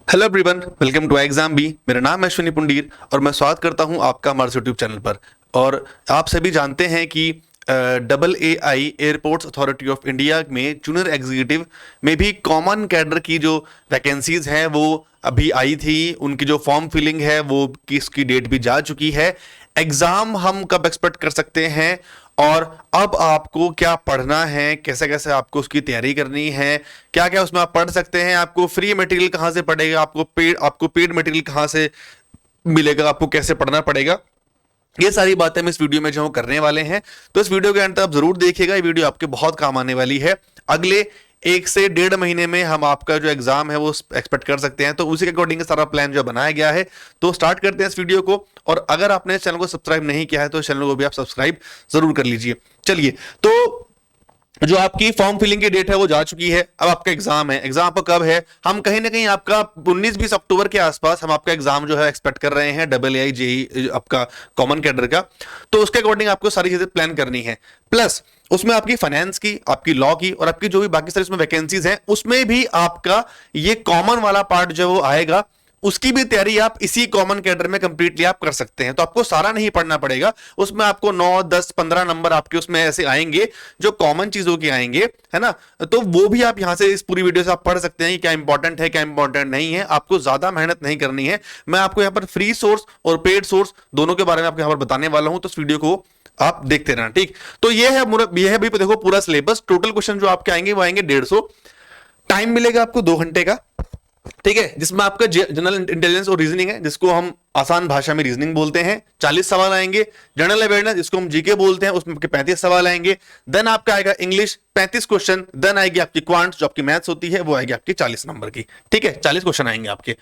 Hello everyone, welcome to exam B. मेरा नाम है अश्विनी पुंडीर और मैं स्वागत करता हूं आपका हमारे यूट्यूब चैनल पर। और आप सभी जानते हैं कि AAI airports authority of India में जूनियर एग्जीक्यूटिव में भी कॉमन कैडर की जो वैकेंसीज हैं वो अभी आई थी। उनकी जो फॉर्म फिलिंग है वो किसकी डेट भी जा चुकी है। एग्जाम हम कब एक्सपेक्ट कर सकते हैं और अब आपको क्या पढ़ना है, कैसे कैसे आपको उसकी तैयारी करनी है, क्या क्या उसमें आप पढ़ सकते हैं, आपको फ्री मटेरियल कहां से पड़ेगा, आपको पेड मटेरियल कहां से मिलेगा, आपको कैसे पढ़ना पड़ेगा, ये सारी बातें हम इस वीडियो में जो हम करने वाले हैं। तो इस वीडियो के अंत तक आप जरूर देखिएगा, ये वीडियो आपके बहुत काम आने वाली है। अगले 1 से 1.5 महीने में हम आपका जो एग्जाम है वो एक्सपेक्ट कर सकते हैं, तो उसी के अकॉर्डिंग सारा प्लान जो बनाया गया है। तो स्टार्ट करते हैं इस वीडियो को। और अगर आपने इस चैनल को सब्सक्राइब नहीं किया है तो इस चैनल को भी आप सब्सक्राइब जरूर कर लीजिए। चलिए, तो जो आपकी फॉर्म फिलिंग की डेट है वो जा चुकी है। अब आपका एग्जाम है। एग्जाम आपका कब है? हम कहीं ना कहीं आपका 19-20 अक्टूबर के आसपास हम आपका एग्जाम जो है एक्सपेक्ट कर रहे हैं, AAI JEE आपका कॉमन कैडर का। तो उसके अकॉर्डिंग आपको सारी चीजें प्लान करनी है। प्लस उसमें आपकी फाइनेंस की, आपकी लॉ की और आपकी जो भी बाकी सारी उसमें वैकेंसीज हैं उसमें भी आपका ये कॉमन वाला पार्ट जो वो आएगा, उसकी भी तैयारी आप इसी कॉमन कैडर में कंप्लीटली आप कर सकते हैं। तो आपको सारा नहीं पढ़ना पड़ेगा, उसमें आपको 9, 10, 15 नंबर आपके उसमें ऐसे आएंगे जो कॉमन चीजों के आएंगे, है ना। तो वो भी आप यहां से इस पूरी वीडियो से आप पढ़ सकते हैं कि क्या इंपॉर्टेंट है, क्या इंपॉर्टेंट नहीं है। आपको ज्यादा मेहनत नहीं करनी है। मैं आपको यहाँ पर फ्री सोर्स और पेड सोर्स दोनों के बारे में आपको यहाँ पर बताने वाला हूं, तो इस वीडियो को आप देखते रहना, ठीक। तो ये है भाई, देखो पूरा सिलेबस। टोटल क्वेश्चन जो आपके आएंगे वो आएंगे 150। टाइम मिलेगा आपको 2 घंटे का, ठीक है, जिसमें आपका जनरल इंटेलिजेंस और रीजनिंग है, जिसको हम आसान भाषा में रीजनिंग बोलते हैं, 40 सवाल आएंगे। जनरल अवेयरनेस, जिसको हम जीके बोलते हैं, उसमें 35 सवाल आएंगे। देन आपका आएगा इंग्लिश 35 क्वेश्चन। देन आएगी आपकी क्वांट, जो आपकी मैथ्स होती है, वो आएगी आपकी 40 नंबर की, ठीक है। 40 क्वेश्चन आएंगे आपके,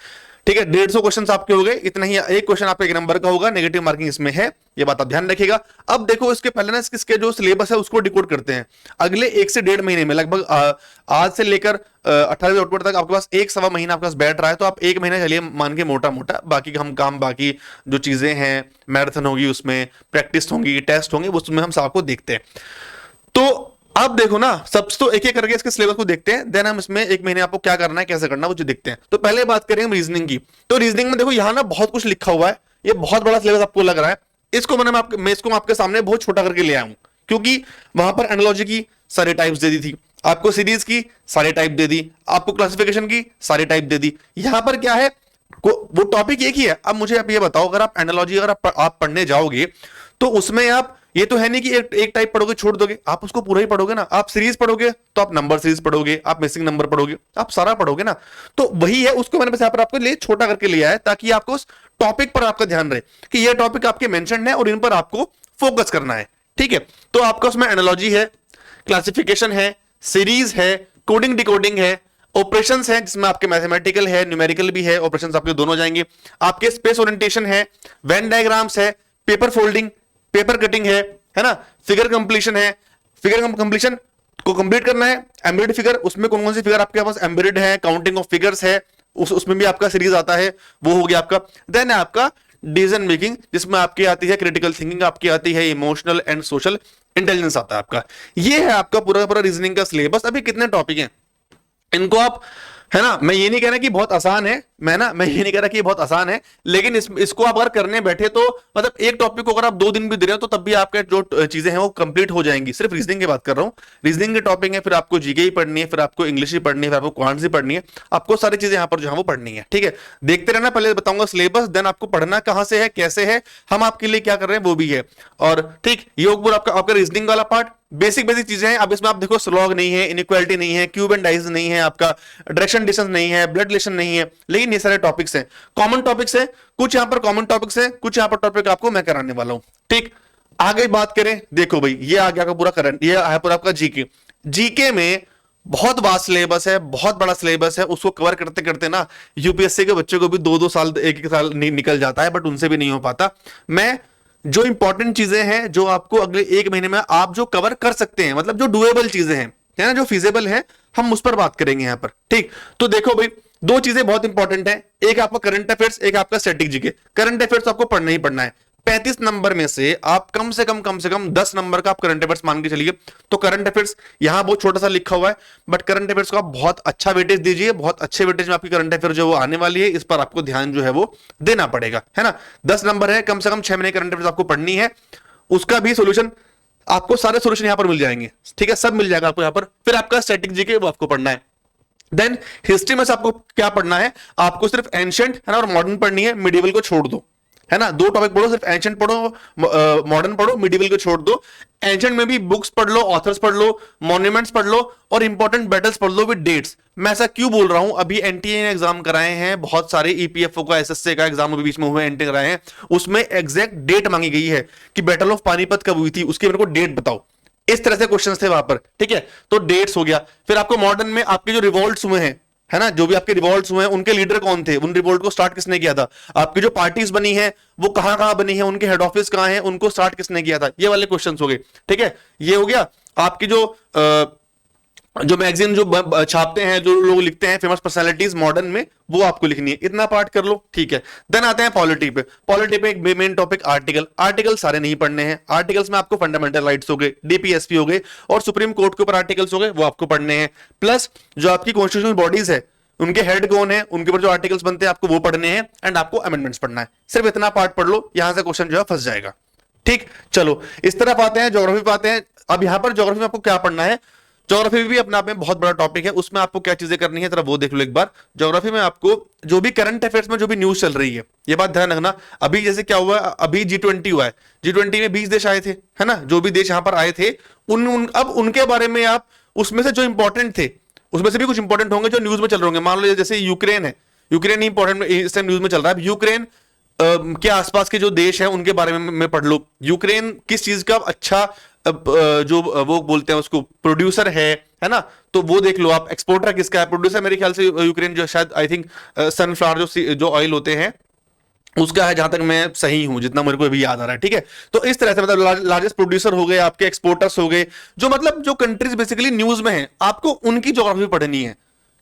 ठीक है। 150 क्वेश्चन आपके हो गए, इतना ही। एक क्वेश्चन आपका 1 नंबर का होगा, नेगेटिव मार्किंग इसमें है, ये बात आप ध्यान रखिएगा। अब देखो, इसके पहले ना इसके जो सिलेबस है उसको डिकोड करते हैं। अगले 1 से 1.5 महीने में, लगभग आज से लेकर 18 अक्टूबर तक आपके पास 1 सवा महीना आपके पास बैठ रहा है। तो आप 1 महीना चलिए मान के मोटा मोटा, बाकी हम काम, बाकी जो चीजें हैं, मैराथन होगी, उसमें प्रैक्टिस होंगी, टेस्ट होंगे, उसमें हम सबको देखते हैं। तो अब देखो ना, सब तो एक एक करके इसके सिलेबस को देखते हैं। देन हम इसमें 1 महीने आपको क्या करना है, कैसे करना है, वो जो देखते हैं। तो पहले बात करें हम रीजनिंग की। तो रीजनिंग में देखो यहाँ ना बहुत कुछ लिखा हुआ है, ये बहुत बड़ा सिलेबस आपको लग रहा है। इसको मैं इसको आपके सामने बहुत छोटा करके ले आया हूं, क्योंकि वहां पर एनालॉजी की सारे टाइप्स दे दी थी, आपको सीरीज की सारे टाइप दे दी, आपको क्लासिफिकेशन की सारी टाइप दे दी। यहां पर क्या है, वो टॉपिक एक ही है। अब मुझे आप ये बताओ, अगर आप एनालॉजी अगर आप पढ़ने जाओगे तो उसमें आप ये तो है नहीं कि एक टाइप पढ़ोगे छोड़ दोगे, आप उसको पूरा ही पढ़ोगे ना। आप सीरीज पढ़ोगे तो आप नंबर सीरीज पढ़ोगे, आप मिसिंग नंबर पढ़ोगे, आप सारा पढ़ोगे ना। तो वही है, उसको मैंने बस यहाँ पर आपको लिए छोटा करके लिया है, ताकि आपको उस टॉपिक पर आपका ध्यान रहे कि ये टॉपिक आपके मेंशन है और इन पर आपको फोकस करना है, ठीक है। तो आपका उसमें एनालॉजी है, क्लासिफिकेशन है, सीरीज है, कोडिंग डिकोडिंग है, ऑपरेशंस है, जिसमें आपके मैथमेटिकल है, न्यूमेरिकल भी है, ऑपरेशंस आपके दोनों जाएंगे। आपके स्पेस ओरिएंटेशन है, वेन डायग्राम्स है, पेपर फोल्डिंग, पेपर कटिंग है ना, फिगर कंप्लीशन है। फिगर कंप्लीशन को कंप्लीट करना है। एम्बेडेड फिगर, उसमें कौन कौन सी फिगर आपके पास एम्बेडेड है, काउंटिंग ऑफ फिगर्स है, उसमें भी आपका सीरीज आता है, वो हो गया आपका। देन है आपका डिसीजन मेकिंग, जिसमें आपकी आती है क्रिटिकल थिंकिंग, आपकी आती है इमोशनल एंड सोशल इंटेलिजेंस आता है आपका। ये है आपका पूरा पूरा रीजनिंग का सिलेबस। अभी कितने टॉपिक हैं, इनको आप, है ना, मैं ये नहीं कह रहा कि बहुत आसान है, मैं ये नहीं कह रहा कि बहुत आसान है, लेकिन इसको आप अगर करने बैठे तो मतलब एक टॉपिक को अगर आप 2 दिन भी दे रहे हो तो तब भी आपके जो चीजें हैं वो कंप्लीट हो जाएंगी। सिर्फ रीजनिंग की बात कर रहा हूं। रीजनिंग के टॉपिक है, फिर आपको जीके ही पढ़नी है, फिर आपको इंग्लिश ही पढ़नी है, फिर आपको क्वांट्स ही पढ़नी है, आपको सारी चीजें यहाँ पर जो है वो पढ़नी है, ठीक है। देखते रहना, पहले बताऊंगा सिलेबस, देन आपको पढ़ना कहां से है, कैसे है, हम आपके लिए क्या कर रहे हैं वो भी है। और ठीक, ये आपका रीजनिंग वाला पार्ट, बेसिक चीजें हैं। अब इसमें आप देखो, स्लॉग नहीं है, इनइक्वालिटी नहीं है, क्यूब एंड डाइस नहीं है, आपका डायरेक्शन डिस्टेंस नहीं है, ब्लड रिलेशन नहीं है, लेकिन ये सारे टॉपिक्स हैं, कॉमन टॉपिक्स हैं। कुछ यहां पर कॉमन टॉपिक्स हैं, कुछ यहां पर टॉपिक आपको मैं कराने वाला हूं, ठीक। आगे बात करें, देखो भाई, ये आ गया आपका पूरा करंट, ये है पूरा आपका जीके। जीके में बहुत वास्ट सिलेबस है, बहुत बड़ा सिलेबस है। उसको कवर करते करते ना यूपीएससी के बच्चों को भी 2-2 साल, 1-1 साल निकल जाता है, बट उनसे भी नहीं हो पाता। मैं जो इंपॉर्टेंट चीजें हैं, जो आपको अगले 1 महीने में आप जो कवर कर सकते हैं, मतलब जो डुएबल चीजें हैं, है ना, जो फिजिबल है, हम उस पर बात करेंगे यहां पर, ठीक। तो देखो भाई, 2 चीजें बहुत इंपॉर्टेंट है, एक आपका करंट अफेयर्स, एक आपका स्टैटिक जीके। करंट अफेयर्स आपको पढ़ना ही पढ़ना है। 35 नंबर में से आप कम से कम 10 नंबर का आप करंट अफेयर्स मान के चलिए। तो करंट अफेयर्स यहां बहुत छोटा सा लिखा हुआ है, बट करंट अफेयर्स को आप बहुत अच्छा वेटेज दीजिए, बहुत अच्छे वेटेज में आपकी करंट अफेयर जो वो आने वाली है, इस पर आपको ध्यान जो है वो देना पड़ेगा, है ना। 10 नंबर है, कम से कम 6 महीने करंट अफेयर्स आपको पढ़नी है, उसका भी सोल्यूशन आपको, सारे सोल्यूशन यहां पर मिल जाएंगे, ठीक है, सब मिल जाएगा आपको यहां पर। फिर आपका स्टैटिक जीके वो आपको पढ़ना है। देन हिस्ट्री में से आपको क्या पढ़ना है, आपको सिर्फ एंशिएंट है ना और मॉडर्न पढ़नी है, मिडिवल को छोड़ दो, है ना। 2 टॉपिक पढ़ो, सिर्फ एंशिएंट पढ़ो, मॉडर्न पढ़ो, मिडिवल को छोड़ दो। एंशिएंट में भी बुक्स पढ़ लो, ऑथर्स पढ़ लो, मॉन्यूमेंट्स पढ़ लो और इंपॉर्टेंट बैटल्स पढ़ लो विद डेट्स। मैं ऐसा क्यों बोल रहा हूं, अभी एनटीए ने एग्जाम कराए हैं बहुत सारे, ईपीएफओ का, एसएससी का एग्जाम अभी बीच में हुए, एनटीए कराए हैं, उसमें एग्जैक्ट डेट मांगी गई है कि बैटल ऑफ पानीपत कब हुई थी, उसकी मेरे को डेट बताओ। इस तरह से क्वेश्चंस थे वहां पर, ठीक है। तो डेट्स हो गया। फिर आपको मॉडर्न में आपके जो रिवॉल्ट्स हुए हैं, है ना, जो भी आपके रिवॉल्ट्स हुए हैं उनके लीडर कौन थे, उन रिवॉल्ट को स्टार्ट किसने किया था, आपकी जो पार्टीज बनी है वो कहां कहां बनी है, उनके हेड ऑफिस कहां है, उनको स्टार्ट किसने किया था, ये वाले क्वेश्चंस हो गए, ठीक है। ये हो गया आपकी जो मैगजीन जो छापते हैं, जो लोग लिखते हैं फेमस पर्सनालिटीज मॉडर्न में, वो आपको लिखनी है, इतना पार्ट कर लो, ठीक है। देन आते हैं पॉलिटी पे। पॉलिटी पे एक मेन टॉपिक आर्टिकल। आर्टिकल सारे नहीं पढ़ने हैं, आर्टिकल्स में आपको फंडामेंटल राइट्स हो गए, डीपीएसपी हो गए और सुप्रीम कोर्ट के ऊपर आर्टिकल्स हो गए, वो आपको पढ़ने हैं। प्लस जो आपकी कॉन्स्टिट्यूशनल बॉडीज है, उनके हेड कौन है, उनके ऊपर जो आर्टिकल्स बनते हैं आपको वो पढ़ने हैं, एंड आपको अमेंडमेंट्स पढ़ना है। सिर्फ इतना पार्ट पढ़ लो, यहां से क्वेश्चन जो है फंस जाएगा, ठीक। चलो इस तरफ आते हैं, ज्योग्राफी पे आते हैं। अब यहां पर ज्योग्राफी में आपको क्या पढ़ना है, ज्योग्राफी भी अपने आप में बहुत बड़ा टॉपिक है, उसमें आपको क्या चीजें करनी है, जरा वो देख लो एक बार। ज्योग्राफी में आपको जो भी करंट अफेयर्स में जो भी न्यूज चल रही है, ये बात ध्यान रखना। अभी जैसे क्या हुआ, अभी G20 हुआ है, G20 में 20 देश आए थे, है ना, जो भी देश यहां पर आए थे, अब उनके बारे में आप, उसमें से जो इंपॉर्टेंट थे, उसमें से भी कुछ इंपॉर्टेंट होंगे जो न्यूज में चल रहे होंगे। मान लो जैसे यूक्रेन है, यूक्रेन इंपॉर्टेंट इस टाइम न्यूज में चल रहा है। यूक्रेन के आसपास के जो देश हैं उनके बारे में पढ़ लो। यूक्रेन किस चीज का अच्छा जो वो बोलते हैं उसको प्रोड्यूसर है ना, तो वो देख लो आप। एक्सपोर्टर किसका है, प्रोड्यूसर मेरे ख्याल से यूक्रेन जो शायद आई थिंक सनफ्लावर जो ऑयल होते हैं उसका है, जहां तक मैं सही हूं, जितना मेरे को अभी याद आ रहा है, ठीक है। तो इस तरह से मतलब लार्जेस्ट प्रोड्यूसर हो गए आपके, एक्सपोर्टर्स हो गए, जो मतलब जो कंट्रीज बेसिकली न्यूज में है, आपको उनकी ज्योग्राफी पढ़नी है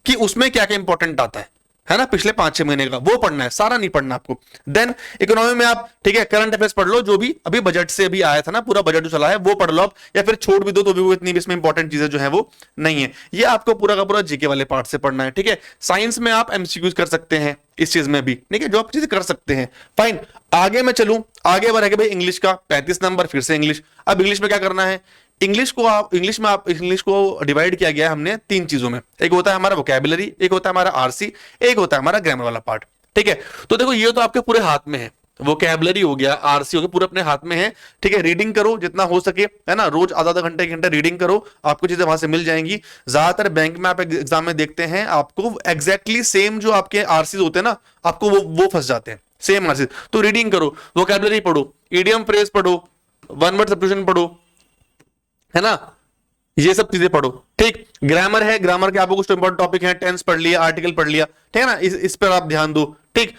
कि उसमें क्या क्या इंपॉर्टेंट आता है ना, पिछले 5-6 महीने का वो पढ़ना है, सारा नहीं पढ़ना आपको। देन इकोनॉमी में आप, ठीक है, करंट अफेयर्स पढ़ लो, जो भी अभी बजट से अभी आया था ना, पूरा बजट जो चला है वो पढ़ लो आप, या फिर छोड़ भी दो तो भी वो इतनी भी इसमें इंपॉर्टेंट चीजें जो है वो नहीं है। ये आपको पूरा का पूरा जीके वाले पार्ट से पढ़ना है, ठीक है। साइंस में आप एमसीक्यूज कर सकते हैं इस चीज में भी, ठीक है, जो आप चीजें कर सकते हैं, फाइन। आगे मैं चलूं, आगे बढ़ेगा भाई इंग्लिश का 35 नंबर, फिर से इंग्लिश। अब इंग्लिश में क्या करना है, इंग्लिश को डिवाइड किया गया है हमने 3 चीजों में। एक होता है हमारा वोकैबुलरी, एक होता है हमारा आरसी, एक होता है हमारा ग्रामर वाला पार्ट, ठीक है। तो देखो ये तो आपके पूरे हाथ में है, वोकैबुलरी हो गया, आरसी हो गया, पूरे अपने हाथ में है, ठीक है। रीडिंग करो जितना हो सके, है ना, रोज आधा घंटे रीडिंग करो, आपको चीजें वहां से मिल जाएंगी। ज्यादातर बैंक में आप एग्जाम में देखते हैं, आपको एग्जैक्टली सेम जो आपके आरसी होते हैं ना, आपको वो फंस जाते हैं, सेम आरसी। तो रीडिंग करो, वोकैबुलरी पढ़ो, इडियम फ्रेज पढ़ो, वन वर्ड सब्स्टिट्यूशन पढ़ो, है ना, ये सब चीजें पढ़ो, ठीक। ग्रामर है, ग्रामर के आपको कुछ इंपॉर्टेंट टॉपिक है, टेंस पढ़ लिया, आर्टिकल पढ़ लिया, ठीक है ना, इस पर आप ध्यान दो, ठीक।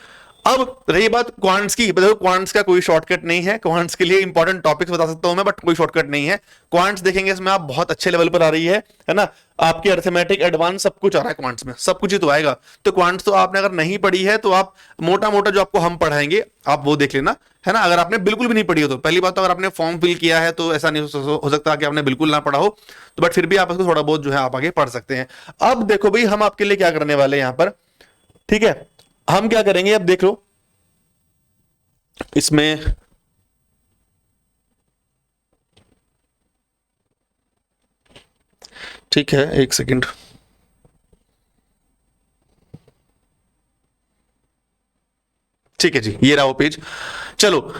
अब रही बात क्वांट्स की, देखो क्वांट्स का कोई शॉर्टकट नहीं है, क्वांट्स के लिए इंपॉर्टेंट टॉपिक्स बता सकता हूं मैं, बट कोई शॉर्टकट नहीं है। क्वांट्स देखेंगे इसमें आप बहुत अच्छे लेवल पर आ रही है ना, आपकी अर्थमेटिक एडवांस सब कुछ आ रहा है क्वांट्स में, सब कुछ ही तो आएगा। तो क्वांट्स तो आपने अगर नहीं पढ़ी है तो आप मोटा मोटा जो आपको हम पढ़ाएंगे आप वो देख लेना, है ना। अगर आपने बिल्कुल भी नहीं पढ़ी हो तो पहली बात तो, अगर आपने फॉर्म फिल किया है तो ऐसा नहीं हो सकता कि आपने बिल्कुल ना पढ़ा हो, तो बट फिर भी आप इसको थोड़ा बहुत जो है आप आगे पढ़ सकते हैं। अब देखो भाई हम आपके लिए क्या करने वाले हैं यहां पर, ठीक है। हम क्या करेंगे, अब देख लो इसमें, ठीक है, एक सेकंड, ठीक है जी, ये रहा वो पेज। चलो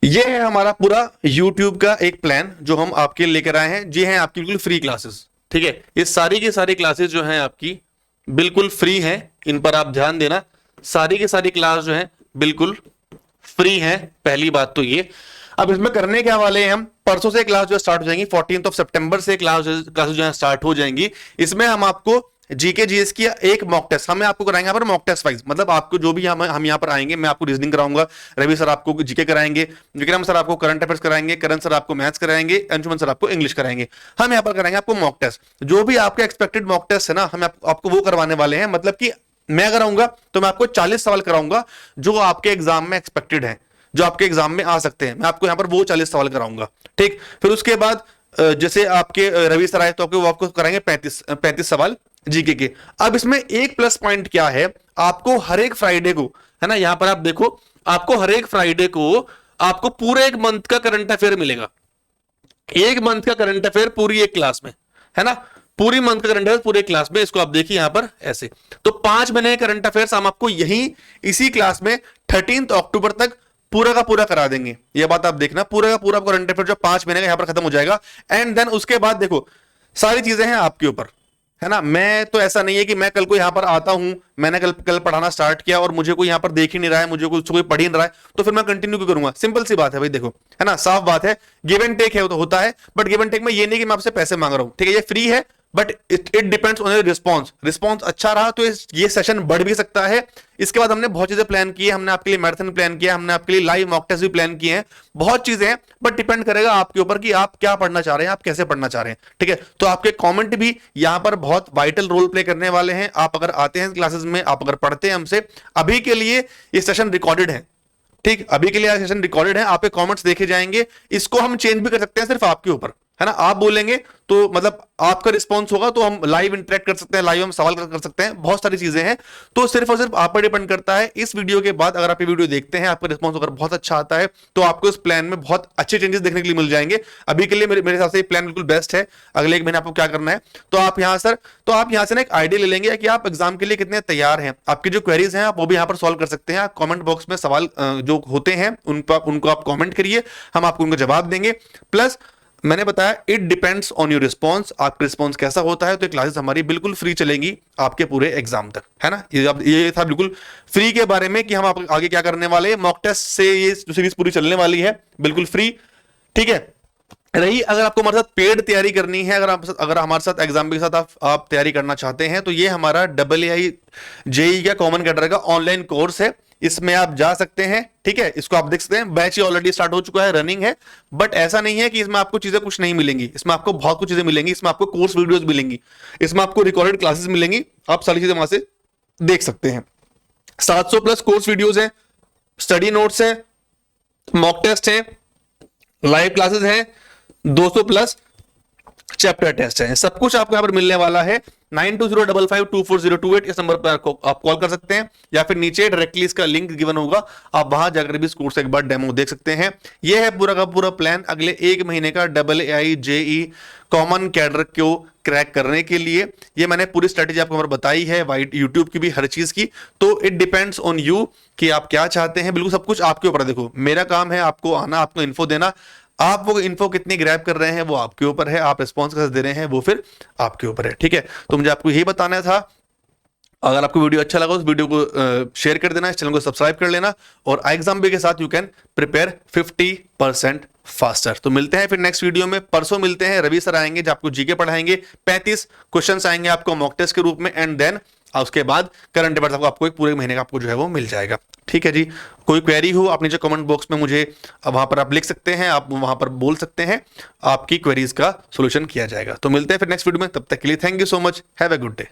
ये है हमारा पूरा YouTube का एक प्लान जो हम आपके लेकर आए हैं। जी हैं आपकी बिल्कुल फ्री क्लासेस, ठीक है। ये सारी की सारी क्लासेस जो हैं आपकी बिल्कुल फ्री हैं, इन पर आप ध्यान देना। सारी की सारी क्लास जो है बिल्कुल फ्री है, पहली बात तो ये। अब इसमें करने क्या वाले हैं हम, परसों से क्लास जो स्टार्ट हो जाएंगी, 14 सितंबर से क्लासेस जो है स्टार्ट हो जाएंगी। इसमें हम आपको जीके जीएस की एक मॉक टेस्ट हमें आपको कराएंगे, यहाँ पर मॉक टेस्ट वाइज, मतलब आपको जो भी हम यहाँ पर आएंगे, मैं आपको रीजनिंग कराऊंगा, रवि सर आपको जीके कराएंगे, विक्रम सर आपको करंट अफेयर्स कराएंगे, करण सर आपको मैथ्स कराएंगे, अंशुमन सर आपको इंग्लिश कराएंगे। हम यहाँ पर कराएंगे आपको मॉक टेस्ट, जो भी आपके एक्सपेक्टेड मॉक टेस्ट है ना, हम आपको वो करवाने वाले हैं। मतलब कि मैं कराऊंगा तो मैं आपको 40 सवाल कराऊंगा जो आपके एग्जाम में एक्सपेक्टेड है, जो आपके एग्जाम में आ सकते हैं। मैं आपको यहाँ पर वो 40 सवाल कराऊंगा, ठीक। फिर उसके बाद जैसे आपके रवि सर आए तो वो आपको कराएंगे 35 सवाल जीके के। अब इसमें एक प्लस पॉइंट क्या है, आपको हर एक फ्राइडे को, है ना, यहां पर आप देखो, आपको हर एक फ्राइडे को आपको पूरे एक मंथ का करंट अफेयर मिलेगा। एक मंथ का करंट अफेयर पूरी एक क्लास में, है ना, पूरी मंथ का करंट अफेयर पूरे क्लास में। इसको आप देखिए यहां पर ऐसे, तो 5 महीने करंट अफेयर्स हम आपको यही इसी क्लास में 13 अक्टूबर तक पूरा का पूरा करा देंगे। ये बात आप देखना, पूरा का पूरा करंट अफेयर जो 5 महीने का यहां पर खत्म हो जाएगा। एंड देन उसके बाद देखो सारी चीजें हैं आपके ऊपर, है ना। मैं तो ऐसा नहीं है कि मैं कल को यहां पर आता हूं, मैंने कल पढ़ाना स्टार्ट किया और मुझे कोई यहां पर देख ही नहीं रहा है, मुझे कोई पढ़ ही नहीं रहा है, तो फिर मैं कंटिन्यू क्यों करूंगा। सिंपल सी बात है भाई, देखो, है ना, साफ बात है। गिव एंड टेक है तो होता है, बट गिव एंड टेक में ये नहीं कि मैं आपसे पैसे मांग रहा हूं, ठीक है, ये फ्री है, but it depends on response. Response अच्छा रहा तो ये सेशन बढ़ भी सकता है। इसके बाद हमने बहुत चीजें प्लान की है, हमने आपके लिए मैराथन प्लान किया, हमने आपके लिए लाइव मॉक टेस्ट भी प्लान किए हैं, बहुत चीजें हैं, बट डिपेंड करेगा आपके ऊपर कि आप क्या पढ़ना चाह रहे हैं, आप कैसे पढ़ना चाह रहे हैं, ठीक है। तो आपके कमेंट भी यहां पर बहुत वाइटल रोल प्ले करने वाले हैं। आप अगर आते हैं क्लासेस में, आप अगर पढ़ते हैं हमसे, अभी के लिए ये सेशन रिकॉर्डेड है, ठीक, अभी के लिए सेशन रिकॉर्डेड है, आपके कमेंट्स देखे जाएंगे। इसको हम चेंज भी कर सकते हैं, सिर्फ आपके ऊपर, है ना। आप बोलेंगे तो मतलब आपका रिस्पांस होगा तो हम लाइव इंटरेक्ट कर सकते हैं, लाइव हम सवाल कर सकते हैं, बहुत सारी चीजें हैं। तो सिर्फ और सिर्फ आप पर डिपेंड करता है। इस वीडियो के बाद अगर आप ये वीडियो देखते हैं, आपका रिस्पांस अगर बहुत अच्छा आता है तो आपको इस प्लान में बहुत अच्छे चेंजेस देखने के लिए मिल जाएंगे। अभी के लिए मेरे हिसाब से ये प्लान बिल्कुल बेस्ट है। अगले एक महीने आपको क्या करना है, तो आप यहाँ से ना एक आइडिया ले लेंगे कि आप एग्जाम के लिए कितने तैयार हैं। आपकी जो क्वेरीज हैं आप वो भी यहाँ पर सॉल्व कर सकते हैं। आप कमेंट बॉक्स में सवाल जो होते हैं उनको आप कमेंट करिए, हम आपको उनको जवाब देंगे। प्लस मैंने बताया it depends on your response, आपका रिस्पॉन्स कैसा होता है। तो क्लासेस हमारी बिल्कुल फ्री चलेंगी आपके पूरे एग्जाम तक, है ना। ये था बिल्कुल फ्री के बारे में कि हम आप आगे क्या करने वाले हैं। मॉक टेस्ट से ये सीरीज पूरी चलने वाली है, बिल्कुल फ्री, ठीक है। रही अगर आपको हमारे साथ पेड तैयारी करनी है, अगर हमारे साथ एग्जाम के साथ आप तैयारी करना चाहते हैं, तो ये हमारा AA JEE का कॉमन कैडर का ऑनलाइन कोर्स है। इसमें आप जा सकते हैं, ठीक है। इसको आप देख सकते हैं, बैच ही ऑलरेडी स्टार्ट हो चुका है, रनिंग है। बट ऐसा नहीं है कि इसमें आपको चीजें कुछ नहीं मिलेंगी, इसमें आपको बहुत कुछ चीजें मिलेंगी। इसमें आपको कोर्स वीडियोस मिलेंगी, इसमें आपको रिकॉर्डेड क्लासेस मिलेंगी, आप सारी चीजें वहां से देख सकते हैं। 700 प्लस कोर्स वीडियोस हैं, स्टडी नोट्स हैं, मॉक टेस्ट हैं, लाइव क्लासेस हैं, 200 प्लस चैप्टर टेस्ट है। सब कुछ आपको यहां पर मिलने वाला है। 9205524028 इस नंबर पर आप कॉल कर सकते हैं, या फिर नीचे डायरेक्टली इसका लिंक गिवन होगा, आप वहां जाकर भी इस कोर्स का एक बार डेमो देख सकते हैं। यह है पूरा का पूरा प्लान अगले एक महीने का AA JEE कॉमन कैडर को क्रैक करने के लिए। ये मैंने पूरी स्ट्रेटेजी आपको बताई है, वाइट यूट्यूब की भी, हर चीज की। तो इट डिपेंड्स ऑन यू कि आप क्या चाहते हैं, बिल्कुल सब कुछ आपके ऊपर है। देखो मेरा काम है आपको आना, आपको इन्फो देना, आप वो इन्फो कितनी ग्रैब कर रहे हैं वो आपके ऊपर है, आप रिस्पॉन्स कैसे दे रहे हैं वो फिर आपके ऊपर है, ठीक है। तो मुझे आपको यही बताना था। अगर आपको वीडियो अच्छा लगा उस वीडियो को शेयर कर देना, इस चैनल को सब्सक्राइब कर लेना, और एग्जाम के साथ यू कैन प्रिपेयर 50% फास्टर। तो मिलते हैं फिर नेक्स्ट वीडियो में। परसों मिलते हैं, रवि सर आएंगे जो आपको जीके पढ़ाएंगे, 35 क्वेश्चंस आएंगे आपको मॉक टेस्ट के रूप में, एंड देन उसके बाद करंट अफेयर्स आपको एक पूरे महीने का आपको जो है वो मिल जाएगा, ठीक है जी। कोई क्वेरी हो आप नीचे कमेंट बॉक्स में मुझे वहां पर आप लिख सकते हैं, आप वहां पर बोल सकते हैं, आपकी क्वेरीज का सॉल्यूशन किया जाएगा। तो मिलते हैं फिर नेक्स्ट वीडियो में, तब तक के लिए thank you so much, have a good day.